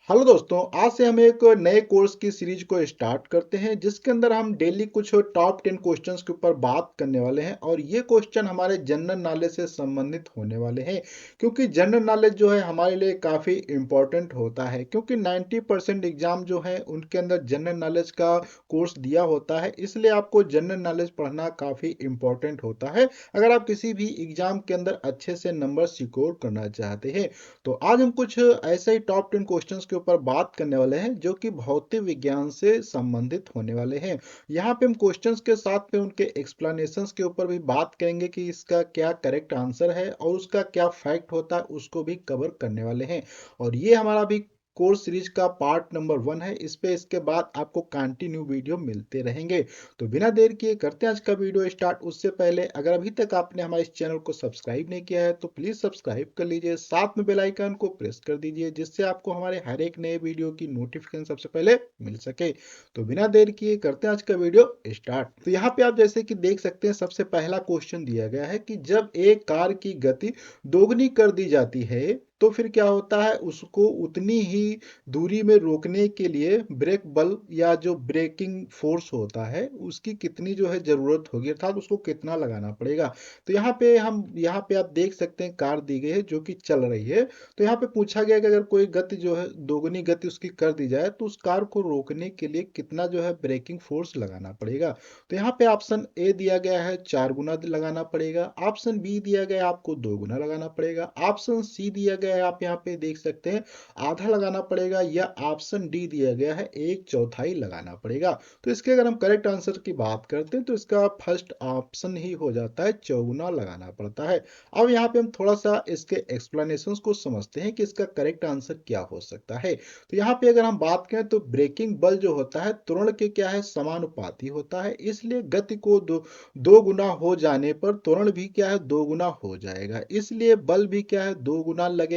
Hello दोस्तों, आज से हम एक नए कोर्स की सीरीज को स्टार्ट करते हैं जिसके अंदर हम डेली कुछ टॉप 10 क्वेश्चंस के ऊपर बात करने वाले हैं। और ये क्वेश्चन हमारे जनरल नॉलेज से संबंधित होने वाले हैं, क्योंकि जनरल नॉलेज जो है हमारे लिए काफ़ी इंपॉर्टेंट होता है, क्योंकि 90% एग्जाम जो है उनके अंदर जनरल नॉलेज का कोर्स दिया होता है। इसलिए आपको जनरल नॉलेज पढ़ना काफ़ी इंपॉर्टेंट होता है अगर आप किसी भी एग्जाम के अंदर अच्छे से नंबर सिक्योर करना चाहते हैं। तो आज हम कुछ ऐसे ही टॉप 10 क्वेश्चंस के ऊपर बात करने वाले हैं जो कि भौतिक विज्ञान से संबंधित होने वाले हैं। यहाँ पे हम क्वेश्चंस के साथ में उनके एक्सप्लेनेशंस के ऊपर भी बात करेंगे कि इसका क्या करेक्ट आंसर है और उसका क्या फैक्ट होता है, उसको भी कवर करने वाले हैं। और ये हमारा भी कोर्स सीरीज का पार्ट नंबर 1 है। इस पे इसके बाद आपको कंटिन्यू वीडियो मिलते रहेंगे। तो बिना देर किए करते हैं आज का वीडियो स्टार्ट। उससे पहले अगर अभी तक आपने हमारे इस चैनल को सब्सक्राइब नहीं किया है तो प्लीज सब्सक्राइब कर लीजिए, साथ में बेल आइकन को प्रेस कर दीजिए जिससे आपको हमारे हर एक नए वीडियो की नोटिफिकेशन सबसे पहले मिल सके। तो बिना देर किए करते हैं आज का वीडियो स्टार्ट। तो यहाँ पे आप जैसे कि देख सकते हैं, सबसे पहला क्वेश्चन दिया गया है कि जब एक कार की गति दोगुनी कर दी जाती है तो फिर क्या होता है, उसको उतनी ही दूरी में रोकने के लिए ब्रेक बल या जो ब्रेकिंग फोर्स होता है उसकी कितनी जो है जरूरत होगी, अर्थात उसको कितना लगाना पड़ेगा। तो यहाँ पे आप देख सकते हैं कार दी गई है जो कि चल रही है। तो यहाँ पे पूछा गया कि अगर कोई गति जो है दोगुनी गति उसकी कर दी जाए तो उस कार को रोकने के लिए कितना जो है ब्रेकिंग फोर्स लगाना पड़ेगा। तो यहाँ पे ऑप्शन ए दिया गया है 4 गुना लगाना पड़ेगा, ऑप्शन बी दिया गया है आपको 2 गुना लगाना पड़ेगा, ऑप्शन सी दिया गया है आप यहाँ पे देख सकते हैं आधा लगाना पड़ेगा, या ऑप्शन डी दिया गया है 1/4 लगाना पड़ेगा। तो इसके अगर हम करेक्ट आंसर की बात करते हैं तो इसका फर्स्ट ऑप्शन ही हो जाता है, 4 गुना लगाना पड़ता है। अब यहाँ पे हम थोड़ा सा इसके एक्सप्लेनेशन को समझते हैं कि इसका करेक्ट आंसर क्या हो सकता है। तो यहाँ पे अगर हम बात करें तो ब्रेकिंग बल जो होता है त्वरण के क्या है समानुपाती होता है, इसलिए गति को दो गुना हो जाने पर त्वरण भी क्या है 2 गुना हो जाएगा, इसलिए बल भी क्या है 2 गुना लगेगा,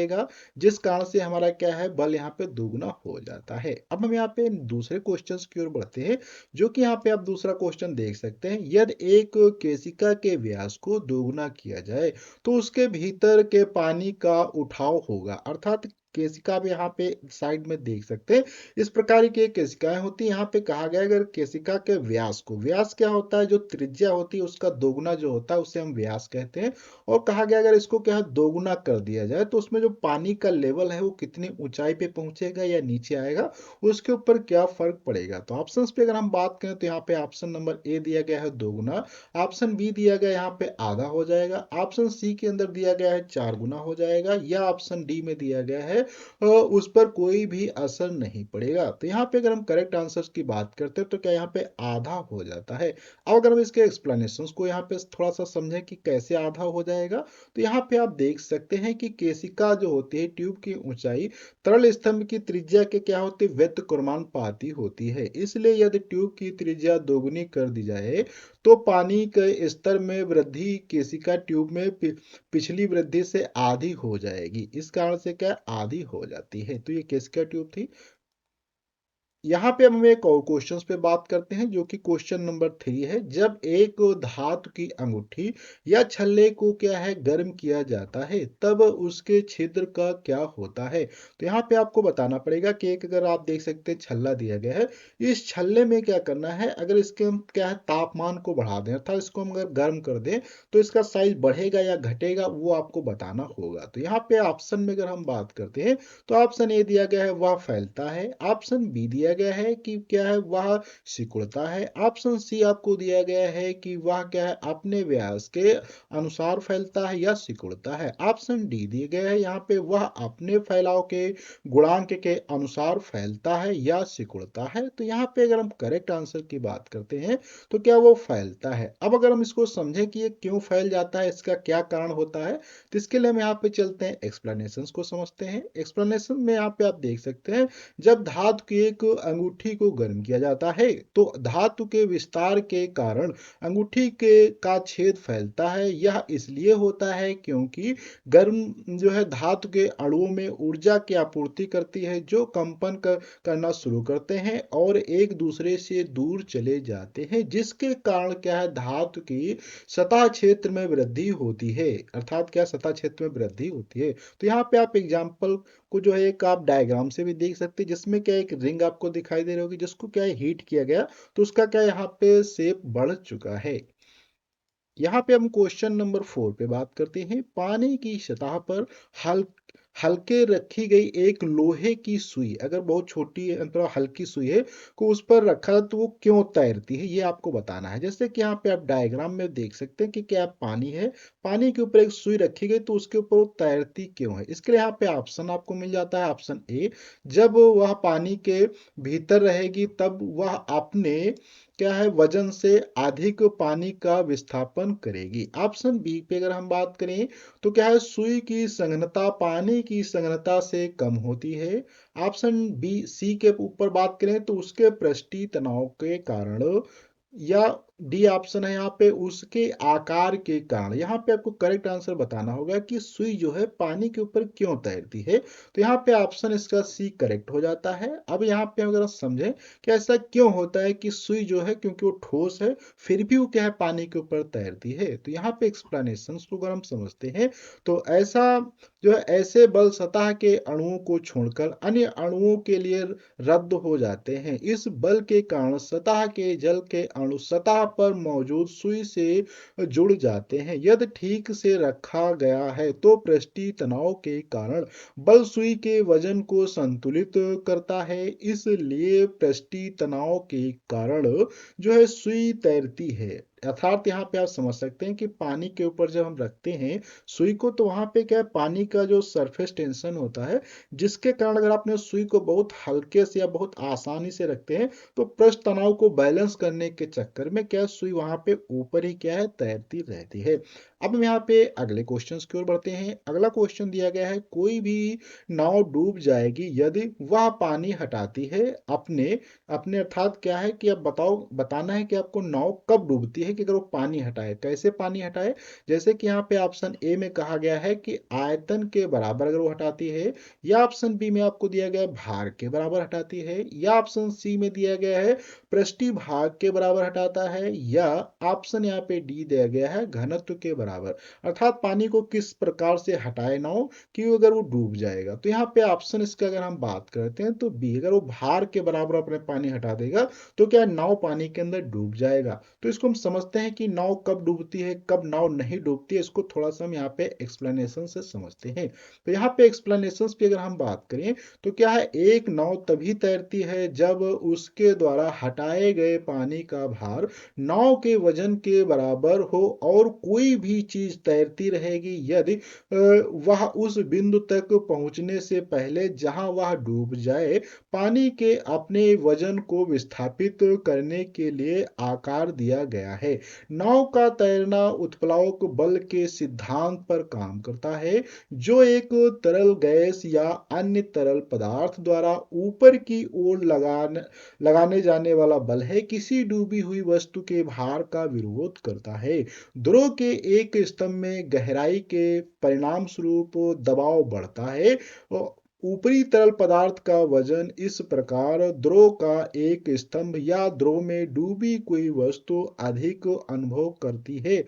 जिस कारण से हमारा क्या है बल यहाँ पे 2 गुना हो जाता है। अब हम यहाँ पे दूसरे क्वेश्चन की ओर बढ़ते हैं, जो कि यहाँ पे आप दूसरा क्वेश्चन देख सकते हैं। यदि एक केशिका के व्यास को 2 गुना किया जाए तो उसके भीतर के पानी का उठाव होगा, अर्थात केशिका भी यहाँ पे साइड में देख सकते हैं इस प्रकार की केशिकाएं होती है। यहाँ पे कहा गया अगर केशिका के व्यास को, व्यास क्या होता है जो त्रिज्या होती है उसका 2 गुना जो होता है उसे हम व्यास कहते हैं। और कहा गया अगर इसको क्या है 2 गुना कर दिया जाए तो उसमें जो पानी का लेवल है वो कितनी ऊंचाई पे पहुंचेगा या नीचे आएगा, उसके ऊपर क्या फर्क पड़ेगा। तो ऑप्शन पे अगर हम बात करें तो यहाँ पे ऑप्शन नंबर ए दिया गया है 2 गुना, ऑप्शन बी दिया गया यहाँ पे आधा हो जाएगा, ऑप्शन सी के अंदर दिया गया है 4 गुना हो जाएगा, या ऑप्शन डी में दिया गया है उस पर कोई भी असर नहीं पड़ेगा। तो यहाँ पे अगर हम करेक्ट आंसर की बात करते हैं तो क्या यहाँ पे आधा हो जाता है। अब अगर हम इसके एक्सप्लेनेशन को यहाँ पे थोड़ा सा समझें कि कैसे आधा हो जाएगा, तो यहाँ पे आप देख सकते हैं कि केशिका जो होती है ट्यूब की ऊंचाई तरल स्तंभ की त्रिज्या के क्या होती है व्यतिक्रमानुपाती होती है, इसलिए यदि ट्यूब की त्रिज्या 2 गुनी कर दी जाए तो पानी के स्तर में वृद्धि केशिका ट्यूब में पिछली वृद्धि से आधी हो जाएगी, इस कारण से क्या आधी हो जाती है। तो ये केशिका ट्यूब थी। यहाँ पे हम एक और क्वेश्चन पे बात करते हैं जो कि क्वेश्चन नंबर 3 है। जब एक धातु की अंगूठी या छल्ले को क्या है गर्म किया जाता है तब उसके छिद्र का क्या होता है। तो यहाँ पे आपको बताना पड़ेगा कि एक अगर आप देख सकते हैं छल्ला दिया गया है, इस छल्ले में क्या करना है, अगर इसके हम क्या है तापमान को बढ़ा दें अर्थात इसको हम अगर गर्म कर दें तो इसका साइज बढ़ेगा या घटेगा वो आपको बताना होगा। तो यहाँ पे ऑप्शन में अगर हम बात करते हैं तो ऑप्शन ए दिया गया है वह फैलता है, ऑप्शन बी दिया गया है कि क्या है वह सिकुड़ता है, ऑप्शन सी आपको दिया गया है कि वह क्या है अपने व्यास के अनुसार फैलता है या सिकुड़ता है, ऑप्शन डी दिया गया है यहाँ पे वह अपने फैलाव के गुणांक के अनुसार फैलता है या सिकुड़ता है। तो यहाँ पे अगर हम करेक्ट आंसर की बात करते हैं तो क्या वो फैलता है। अब अगर हम इसको समझें कि ये क्यों फैल जाता है, इसका क्या कारण होता है, तो इसके लिए हम यहाँ पे चलते हैं एक्सप्लेनेशन को समझते हैं। एक्सप्लेनेशन में यहाँ पे आप देख सकते हैं जब धातु की एक अंगूठी को गर्म किया जाता है तो धातु के विस्तार के कारण अंगूठी के का छेद फैलता है। यह इसलिए होता है क्योंकि गर्म जो है धातु के अणुओं में ऊर्जा की आपूर्ति करती है जो करना शुरू करते हैं और एक दूसरे से दूर चले जाते हैं, जिसके कारण क्या है धातु की सतह क्षेत्र में वृद्धि होती है, अर्थात क्या सतह क्षेत्र में वृद्धि होती है। तो यहाँ पे आप एग्जाम्पल को जो है एक आप डायग्राम से भी देख सकते हैं, जिसमें क्या एक रिंग आपको दिखाई दे रही होगी, जिसको क्या है हीट किया गया, तो उसका क्या यहाँ पे शेप बढ़ चुका है। यहाँ पे हम क्वेश्चन नंबर 4 पे बात करते हैं। पानी की सतह पर हल हल्के रखी गई एक लोहे की सुई, अगर बहुत छोटी मतलब हल्की सुई है, को उस पर रखा है, तो वो क्यों तैरती है, ये आपको बताना है। जैसे कि यहाँ पे आप डायग्राम में देख सकते हैं कि क्या पानी है, पानी के ऊपर एक सुई रखी गई, तो उसके ऊपर वो तैरती क्यों है। इसके लिए यहाँ पे ऑप्शन आपको मिल जाता है। ऑप्शन ए, जब वह पानी के भीतर रहेगी तब वह अपने क्या है वजन से अधिक पानी का विस्थापन करेगी। ऑप्शन बी पे अगर हम बात करें, तो क्या है सुई की संघनता पानी की संघनता से कम होती है। ऑप्शन बी सी के ऊपर बात करें, तो उसके पृष्ठीय तनाव के कारण, या डी ऑप्शन है यहाँ पे उसके आकार के कारण। यहाँ पे आपको करेक्ट आंसर बताना होगा कि सुई जो है पानी के ऊपर क्यों तैरती है। तो यहाँ पे ऑप्शन इसका सी करेक्ट हो जाता है। अब यहाँ पे अगर हम समझें कि ऐसा क्यों होता है कि सुई जो है, क्योंकि वो ठोस है, फिर भी वो क्या है पानी के ऊपर तैरती है। तो यहाँ पे एक्सप्लेनेशन को अगर हम समझते हैं, तो ऐसा जो है ऐसे बल सतह के अणुओं को छोड़कर अन्य अणुओं के लिए रद्द हो जाते हैं। इस बल के कारण सतह के जल के अणु सतह पर मौजूद सुई से जुड़ जाते हैं। यदि ठीक से रखा गया है तो पृष्ठीय तनाव के कारण बल सुई के वजन को संतुलित करता है, इसलिए पृष्ठीय तनाव के कारण जो है सुई तैरती है। अर्थात यहाँ पे आप समझ सकते हैं कि पानी के ऊपर जब हम रखते हैं सुई को, तो वहां पे क्या है पानी का जो सरफेस टेंशन होता है, जिसके कारण अगर आपने सुई को बहुत हल्के से या बहुत आसानी से रखते हैं, तो पृष्ठ तनाव को बैलेंस करने के चक्कर में क्या सुई वहां पे ऊपर ही क्या है तैरती रहती है। अब हम यहाँ पे अगले क्वेश्चन की ओर बढ़ते हैं। अगला क्वेश्चन दिया गया है, कोई भी नाव डूब जाएगी यदि वह पानी हटाती है अपने अपने अर्थात क्या है कि अब बताना है कि आपको नाव कब डूबती है, कि अगर वो पानी हटाए, कैसे पानी हटाए। जैसे कि यहाँ पे ऑप्शन ए में कहा गया है कि आयतन के बराबर अगर वो हटाती है, या ऑप्शन बी में आपको दिया गया है भार के बराबर हटाती है, या ऑप्शन सी में दिया गया है पृष्ठीय भाग के बराबर हटाता है, या ऑप्शन यहाँ पे डी दिया गया है घनत्व के बराबर। अर्थात पानी को किस प्रकार से हटाए नाव कि अगर वो डूब जाएगा। तो यहाँ पे ऑप्शन इसका अगर हम बात करते हैं, तो बी, अगर वो भार के बराबर अपने पानी हटा देगा, तो क्या नाव पानी के अंदर डूब जाएगा। तो इसको हम समझते हैं कि नाव कब डूबती है कब नाव नहीं डूबती है, इसको थोड़ा सा हम यहाँ पे एक्सप्लेनेशन से समझते हैं। तो यहाँ पे एक्सप्लेनेशन की अगर हम बात करें, तो क्या है एक नाव तभी तैरती है जब उसके द्वारा हटाए गए पानी का भार नाव के वजन के बराबर हो, और कोई भी चीज तैरती रहेगी यदि वह उस बिंदु तक पहुंचने से पहले जहां वह डूब जाए पानी के अपने वजन को विस्थापित करने के लिए आकार दिया गया है। नाव का तैरना उत्प्लावक बल के सिद्धांत पर काम करता है, जो एक तरल गैस या अन्य तरल पदार्थ द्वारा ऊपर की ओर लगाने जाने वाला बल है, किसी डूबी हुई वस्तु के भार का विरोध करता है। ध्रुव के एक स्तंभ में गहराई के परिणाम स्वरूप दबाव बढ़ता है, और ऊपरी तरल पदार्थ का वजन इस प्रकार ध्रुव का एक स्तंभ या ध्रुव में डूबी कोई वस्तु अधिक अनुभव करती है।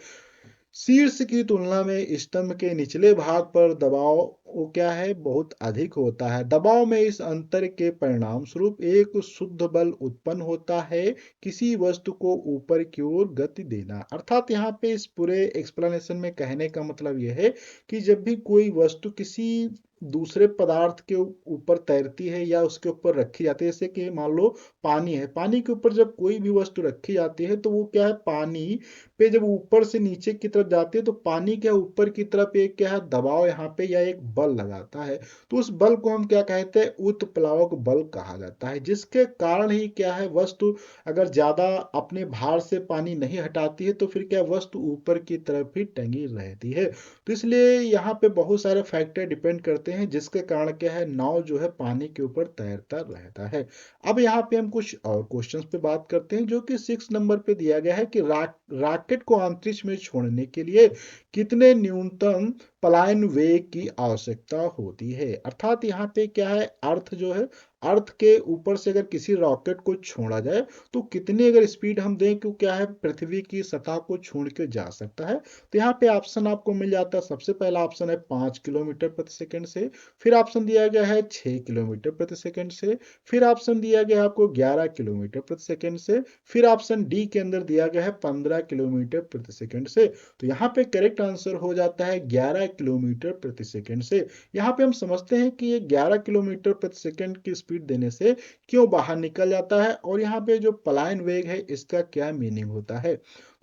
शीर्ष की तुलना में स्तंभ के निचले भाग पर दबाव वो क्या है बहुत अधिक होता है। दबाव में इस अंतर के परिणाम स्वरूप एक शुद्ध बल उत्पन्न होता है, किसी वस्तु को ऊपर की ओर गति देना। अर्थात यहाँ पे इस पूरे एक्सप्लेनेशन में कहने का मतलब यह है कि जब भी कोई वस्तु किसी दूसरे पदार्थ के ऊपर तैरती है या उसके ऊपर रखी जाती है, जैसे कि मान लो पानी है, पानी के ऊपर जब कोई भी वस्तु रखी जाती है, तो वो क्या है पानी पे जब ऊपर से नीचे की तरफ जाती है, तो पानी के ऊपर की तरफ एक क्या है दबाव यहाँ पे या एक बल लगाता है। तो उस बल को हम क्या कहते हैं उत्प्लावक बल कहा जाता है, जिसके कारण ही क्या है वस्तु अगर ज्यादा अपने भार से पानी नहीं हटाती है, तो फिर क्या वस्तु ऊपर की तरफ ही टंगी रहती है। तो इसलिए यहाँ पे बहुत सारे फैक्टर डिपेंड करते हैं, जिसके कारण क्या है नाव जो है पानी के ऊपर तैरता रहता है। अब यहाँ पे हम कुछ और क्वेश्चंस पे बात करते हैं, जो कि 6 नंबर पे दिया गया है कि रॉकेट को अंतरिक्ष में छोड़ने के लिए कितने न्यूनतम पलायन वेग की आवश्यकता होती है। अर्थात यहाँ पे क्या है अर्थ जो है अर्थ के ऊपर से अगर किसी रॉकेट को छोड़ा जाए तो कितनी अगर स्पीड हम दें कि क्या है पृथ्वी की सतह को छोड़ के जा सकता है। तो यहाँ पे ऑप्शन आपको मिल जाता है। सबसे पहला ऑप्शन है 5 किलोमीटर प्रति सेकंड से, फिर ऑप्शन दिया गया है 6 किलोमीटर प्रति सेकंड से, फिर ऑप्शन दिया गया है आपको 11 किलोमीटर प्रति सेकंड से, फिर ऑप्शन डी के अंदर दिया गया है 15 किलोमीटर प्रति सेकंड से। तो यहाँ पे करेक्ट आंसर हो जाता है 11 किलोमीटर प्रति सेकंड से। यहाँ पे हम समझते हैं कि ये 11 किलोमीटर प्रति सेकंड की स्पीड देने से क्यों बाहर निकल जाता है और यहाँ पे जो पलायन वेग है इसका क्या मीनिंग होता है।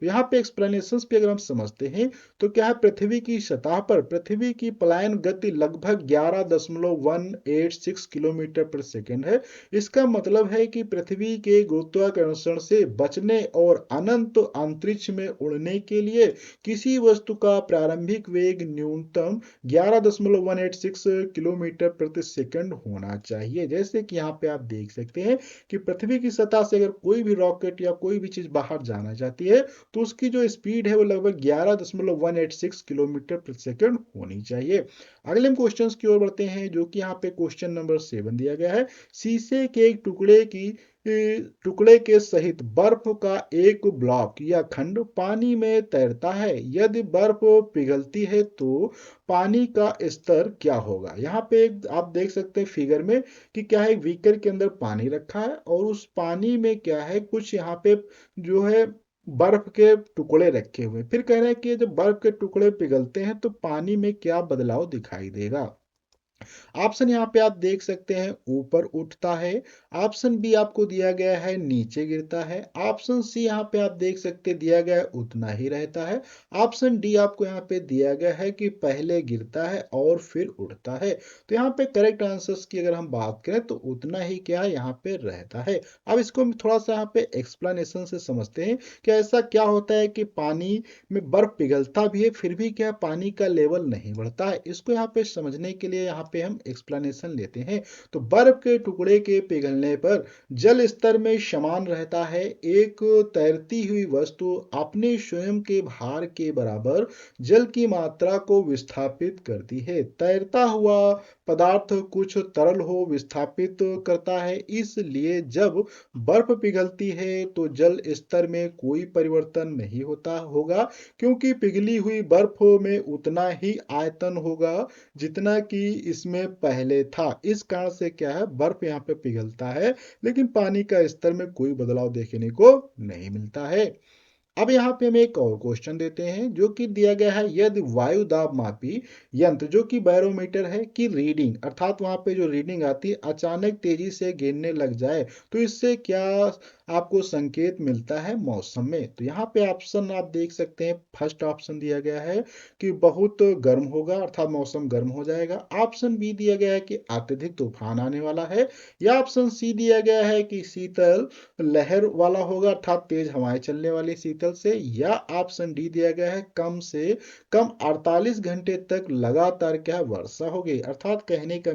तो यहाँ पे एक्सप्लेनेशंस पे अगर हम समझते हैं तो क्या है पृथ्वी की सतह पर पृथ्वी की पलायन गति लगभग 11.186 किलोमीटर प्रति सेकंड है। इसका मतलब है कि पृथ्वी के गुरुत्वाकर्षण से बचने और अनंत अंतरिक्ष में उड़ने के लिए किसी वस्तु का प्रारंभिक वेग न्यूनतम 11.186 किलोमीटर प्रति सेकंड होना चाहिए। जैसे कि यहाँ पे आप देख सकते हैं कि पृथ्वी की सतह से अगर कोई भी रॉकेट या कोई भी चीज बाहर जाना चाहती है तो उसकी जो स्पीड है वो लगभग 11.186 किलोमीटर प्रति सेकंड होनी चाहिए। अगले हम क्वेश्चंस की ओर बढ़ते हैं जो कि यहाँ पे क्वेश्चन नंबर 7 दिया गया है। शीशे के एक टुकड़े के सहित बर्फ का एक ब्लॉक या खंड पानी में तैरता है। यदि बर्फ पिघलती है तो पानी का स्तर क्या होगा। यहाँ पे आप देख सकते हैं फिगर में कि क्या है बीकर के अंदर पानी रखा है और उस पानी में क्या है कुछ यहाँ पे जो है बर्फ के टुकड़े रखे हुए। फिर कह रहे हैं कि जब बर्फ के टुकड़े पिघलते हैं तो पानी में क्या बदलाव दिखाई देगा। ऑप्शन यहाँ पे आप देख सकते हैं ऊपर उठता है, ऑप्शन बी आपको दिया गया है नीचे गिरता है, ऑप्शन सी यहाँ पे आप देख सकते दिया गया है उतना ही रहता है, ऑप्शन डी आपको यहाँ पे दिया गया है कि पहले गिरता है और फिर उड़ता है। तो यहाँ पे करेक्ट आंसर्स की अगर हम बात करें तो उतना ही क्या है यहाँ पे रहता है। अब इसको हम थोड़ा सा यहाँ पे एक्सप्लेनेशन से समझते हैं कि ऐसा क्या होता है कि पानी में बर्फ पिघलता भी है फिर भी क्या पानी का लेवल नहीं बढ़ता है। इसको यहाँ पे समझने के लिए यहाँ पे हम एक्सप्लेनेशन लेते हैं। तो बर्फ के टुकड़े के पिघलने पर जल स्तर में समान रहता है। एक तैरती हुई वस्तु अपने स्वयं के भार के बराबर जल की मात्रा को विस्थापित करती है। तैरता हुआ पदार्थ कुछ तरल हो विस्थापित करता है, इसलिए जब बर्फ पिघलती है तो जल स्तर में कोई परिवर्तन नहीं होता होगा क्योंकि पिघली हुई बर्फ में उतना ही आयतन होगा जितना कि इसमें पहले था। इस कारण से क्या है बर्फ यहाँ पे पिघलता है लेकिन पानी का स्तर में कोई बदलाव देखने को नहीं मिलता है। अब यहाँ पे हम एक और क्वेश्चन देते हैं जो कि दिया गया है यदि वायु दाब मापी यंत्र जो कि बैरोमीटर है की रीडिंग अर्थात वहां पे जो रीडिंग आती है अचानक तेजी से गिरने लग जाए तो इससे क्या आपको संकेत मिलता है मौसम में। तो यहाँ पे ऑप्शन आप देख सकते हैं फर्स्ट ऑप्शन दिया गया है कि बहुत गर्म होगा अर्थात मौसम गर्म हो जाएगा, ऑप्शन बी दिया गया है कि अत्यधिक तूफान आने वाला है, या ऑप्शन सी दिया गया है कि शीतल लहर वाला होगा अर्थात तेज हवाएं चलने वाली शीतल से, या ऑप्शन डी दिया गया है कम से कम 48 घंटे तक लगातार क्या वर्षा होगी। अर्थात कहने का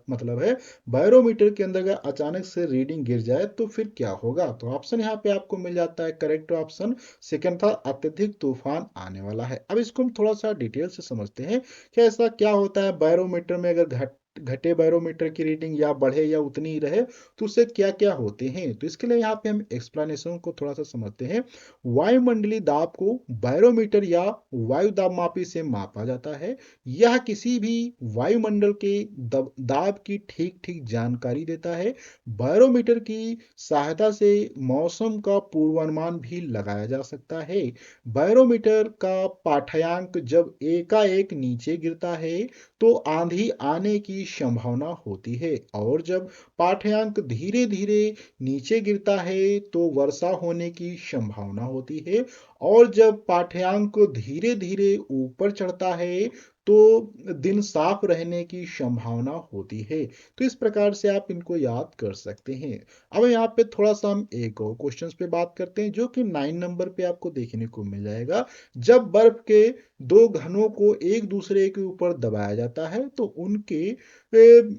मतलब है बैरोमीटर के अंदर अगर अचानक से रीडिंग गिर जाए तो फिर क्या होगा। तो ऑप्शन यहाँ पे आपको मिल जाता है करेक्ट ऑप्शन सेकंड था अत्यधिक तूफान आने वाला है। अब इसको हम थोड़ा सा डिटेल से समझते हैं कि ऐसा क्या होता है बैरोमीटर में अगर घटे बैरोमीटर की रीडिंग या बढ़े या उतनी ही रहे तो उससे क्या क्या होते हैं। तो इसके लिए यहाँ पे हम एक्सप्लेनेशन को थोड़ा सा समझते हैं। वायुमंडलीय दाब को बैरोमीटर या वायु दाब मापी से मापा जाता है। यह किसी भी वायुमंडल के दाब की ठीक ठीक जानकारी देता है। बैरोमीटर की सहायता से मौसम का पूर्वानुमान भी लगाया जा सकता है। बैरोमीटर का पाठ्यांक जब एकाएक नीचे गिरता है तो आंधी आने की संभावना होती है और जब पाठ्यांक धीरे धीरे नीचे गिरता है तो वर्षा होने की संभावना होती है और जब पाठ्यांक धीरे धीरे ऊपर चढ़ता है तो दिन साफ रहने की संभावना होती है। तो इस प्रकार से आप इनको याद कर सकते हैं। अब यहाँ पे थोड़ा सा हम एक और क्वेश्चन पे बात करते हैं जो कि 9 नंबर पे आपको देखने को मिल जाएगा। जब बर्फ के दो घनों को एक दूसरे के ऊपर दबाया जाता है तो उनके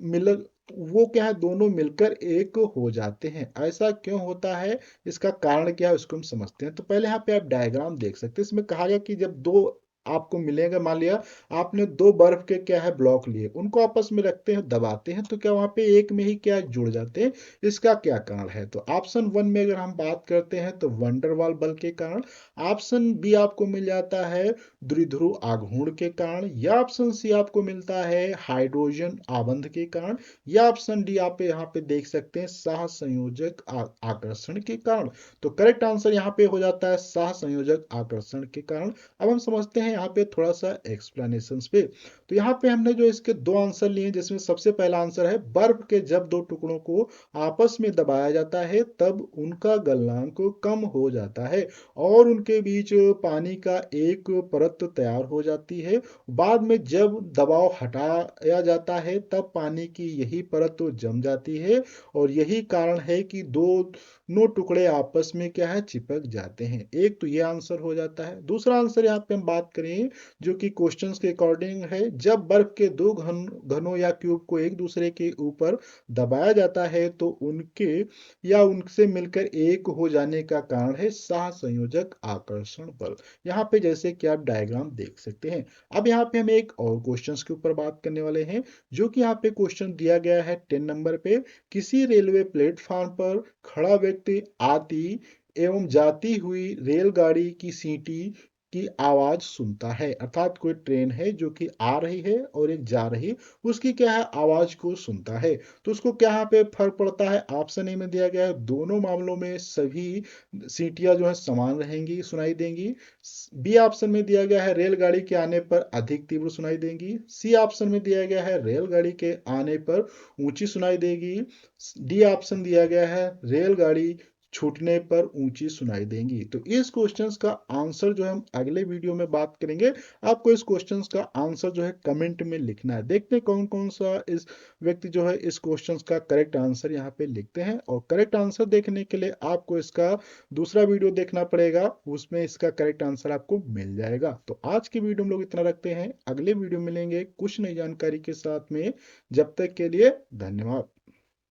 मिल वो क्या है दोनों मिलकर एक हो जाते हैं। ऐसा क्यों होता है, इसका कारण क्या है उसको हम समझते हैं। तो पहले यहाँ पे आप डायग्राम देख सकते हैं। इसमें कहा गया कि जब दो आपको मिलेगा। मान लिया आपने दो बर्फ के क्या है ब्लॉक लिए, उनको आपस में रखते हैं, दबाते हैं, तो क्या वहां पे एक में ही क्या जुड़ जाते हैं? इसका क्या कारण है? तो ऑप्शन वन में अगर हम बात करते हैं तो वंडरवाल बल के कारण। ऑप्शन बी आपको मिल जाता है द्विध्रुव आघूर्ण के कारण, या ऑप्शन सी आपको मिलता है हाइड्रोजन आबंध के कारण, या ऑप्शन डी आप यहाँ पे देख सकते हैं सह संयोजक आकर्षण के कारण। तो करेक्ट आंसर यहाँ पे हो जाता है सह संयोजक आकर्षण के कारण। अब हम समझते हैं यहाँ पे थोड़ा सा एक्सप्लेनेशन पे। तो यहाँ पे हमने जो इसके दो आंसर लिए, जिसमें सबसे पहला आंसर है बर्फ के जब दो टुकड़ों को आपस में दबाया जाता है तब उनका गलनांक कम हो जाता है और उनके बीच पानी का एक परत तैयार हो जाती है। बाद में जब दबाव हटाया जाता है तब पानी की यही परत तो जम जाती है और यही कारण है कि दोनों टुकड़े आपस में क्या है चिपक जाते हैं। एक तो ये आंसर हो जाता है। दूसरा आंसर यहाँ पे हम बात करें जो कि क्वेश्चंस के अकॉर्डिंग है, जब बर्फ के दो घनों या क्यूब को एक दूसरे के ऊपर दबाया जाता है तो उनके या उनसे मिलकर एक हो जाने का कारण है सह संयोजक आकर्षण बल। यहाँ पे जैसे कि आप डायग्राम देख सकते हैं। अब यहाँ पे हम एक और क्वेश्चंस के ऊपर बात करने वाले हैं, जो कि यहाँ पे क्वेश्चन दिया गया है 10 नंबर पे। किसी रेलवे प्लेटफॉर्म पर खड़ा व्यक्ति आती एवं जाती हुई रेलगाड़ी की सीटी की आवाज सुनता है, अर्थात कोई ट्रेन है जो कि आ रही है और एक जा रही, उसकी क्या है आवाज को सुनता है। तो उसको क्या यहाँ पे फर्क पड़ता है? ऑप्शन ए में दिया गया है दोनों मामलों में सभी सीटियां जो है समान रहेंगी, सुनाई देंगी। बी ऑप्शन में दिया गया है रेलगाड़ी के आने पर अधिक तीव्र सुनाई देंगी। सी ऑप्शन में दिया गया है रेलगाड़ी के आने पर ऊंची सुनाई देगी। डी ऑप्शन दिया गया है रेलगाड़ी छूटने पर ऊंची सुनाई देंगी। तो इस क्वेश्चंस का आंसर जो है हम अगले वीडियो में बात करेंगे। आपको इस क्वेश्चंस का आंसर जो है कमेंट में लिखना है। देखते हैं कौन कौन सा इस व्यक्ति जो है इस क्वेश्चंस का करेक्ट आंसर यहाँ पे लिखते हैं, और करेक्ट आंसर देखने के लिए आपको इसका दूसरा वीडियो देखना पड़ेगा, उसमें इसका करेक्ट आंसर आपको मिल जाएगा। तो आज की वीडियो हम लोग इतना रखते हैं, अगले वीडियो मिलेंगे कुछ नई जानकारी के साथ में। जब तक के लिए धन्यवाद।